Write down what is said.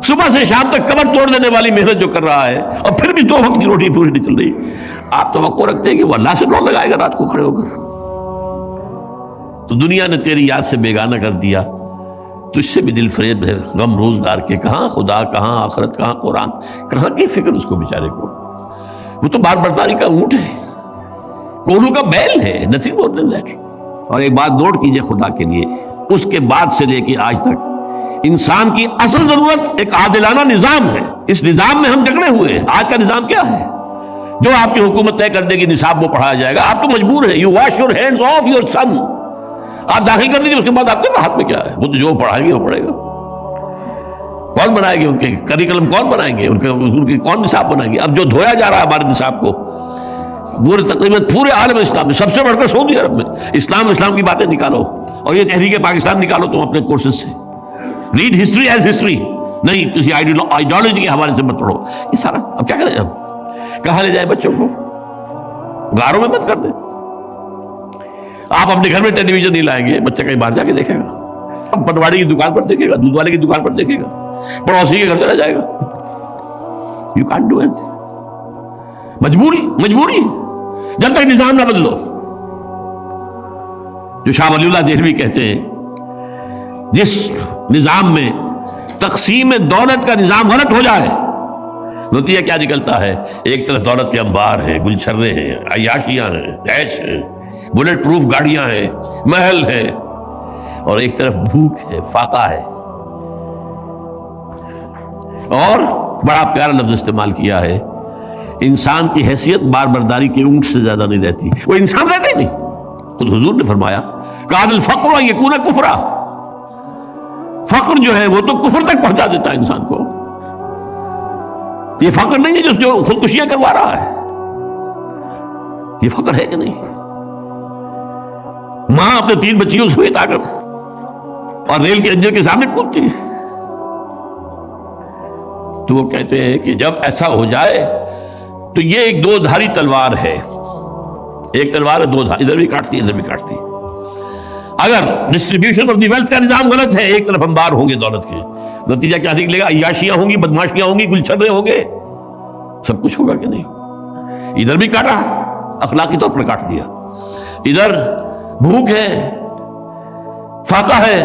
صبح سے شام تک کمر توڑ دینے والی محنت جو کر رہا ہے اور پھر بھی 2 وقت کی روٹی پوری نہیں چل رہی، آپ توقع رکھتے ہیں کہ وہ اللہ سے دوڑ لگائے گا رات کو کھڑے ہو کر؟ تو دنیا نے تیری یاد سے بیگانہ کر دیا، تجھ سے بھی دل فریب ہے غم روزگار کے، کہاں خدا، کہاں آخرت، کہاں قرآن، کہاں کی فکر اس کو بیچارے کو؟ وہ تو بار برداری کا اونٹ ہے، کولو کا بیل ہے، nothing more than that۔ اور ایک بات نوٹ کیجئے خدا کے لیے، اس کے بعد سے لے کے آج تک انسان کی اصل ضرورت ایک عادلانہ نظام ہے۔ اس نظام میں ہم جکڑے ہوئے ہیں۔ آج کا نظام کیا ہے؟ جو آپ کی حکومت طے کر دے گی نصاب وہ پڑھایا جائے گا، آپ تو مجبور ہیں، you wash your hands of your son, آپ داخل کر دیجیے، اس کے بعد آپ کے ہاتھ میں کیا ہے؟ وہ تو جو پڑھائیں گے وہ پڑھے گا۔ کون بنائے گے ان کے کریکلم؟ کون بنائیں گے ان کے کون نصاب بنائیں گے؟ اب جو دھویا جا رہا ہے ہمارے نصاب کو پورے تقریباً پورے عالم اسلام میں، سب سے بڑھ کر سعودی عرب میں، اسلام کی باتیں نکالو، اور یہ تحریک پاکستان نکالو تم اپنے کورسز سے، ریڈ ہسٹری ایز ہسٹری، نہیں کسی آئیڈیالوجی کے حوالے سے مت پڑھو۔ یہ سارا اب کیا کریں ہم؟ کہاں لے جائیں بچوں کو؟ غاروں میں مت کر دیں۔ آپ اپنے گھر میں ٹیلی ویژن نہیں لائیں گے، بچہ کہیں باہر جا کے دیکھے گا، پٹواڑی کی دکان پر دیکھے گا، دودھ والے کی دکان پر دیکھے گا، پڑوسی کے گھر چلا جائے گا۔ یو کانٹ ڈو ایٹ، مجبوری جب تک نظام نہ بدلو۔ جو شاہ ولی اللہ دہلوی کہتے ہیں جس نظام میں تقسیم دولت کا نظام غلط ہو جائے، نتیجہ کیا نکلتا ہے؟ ایک طرف دولت کے انبار ہیں، گلچھرے ہیں، عیاشیاں ہیں، عیش ہیں، بلٹ پروف گاڑیاں ہیں، محل ہیں، اور ایک طرف بھوک ہے، فاقہ ہے۔ اور بڑا پیارا لفظ استعمال کیا ہے، انسان کی حیثیت بار برداری کے اونٹ سے زیادہ نہیں رہتی۔ وہ انسان رہتا ہی نہیں۔ خود حضور نے فرمایا کاد الفقر یکون کفرا، فقر جو ہے وہ تو کفر تک پہنچا دیتا ہے انسان کو۔ یہ فقر نہیں ہے جو خودکشیاں کروا رہا ہے، یہ فقر ہے کہ نہیں؟ ماں اپنے 3 بچیوں سے بیٹا کر اور ریل کے انجن کے سامنے کودتی ہے۔ تو وہ کہتے ہیں کہ جب ایسا ہو جائے تو یہ ایک 2 دھاری تلوار ہے، ایک تلوار ہے 2 دھار، ادھر بھی کاٹتی ہے ادھر بھی کاٹتی ہے۔ اگر ڈسٹریبیوشن آف دی ویلتھ کا نظام غلط ہے، ایک طرف انبار ہوں گے دولت کے، نتیجہ کیا نکلے گا؟ عیاشیاں ہوں گی، بدماشیاں ہوں گی، گلچھرے ہوں گے، سب کچھ ہوگا کہ نہیں؟ ادھر بھی کاٹا، اخلاقی طور پر کاٹ دیا، ادھر بھوک ہے، فاقہ ہے،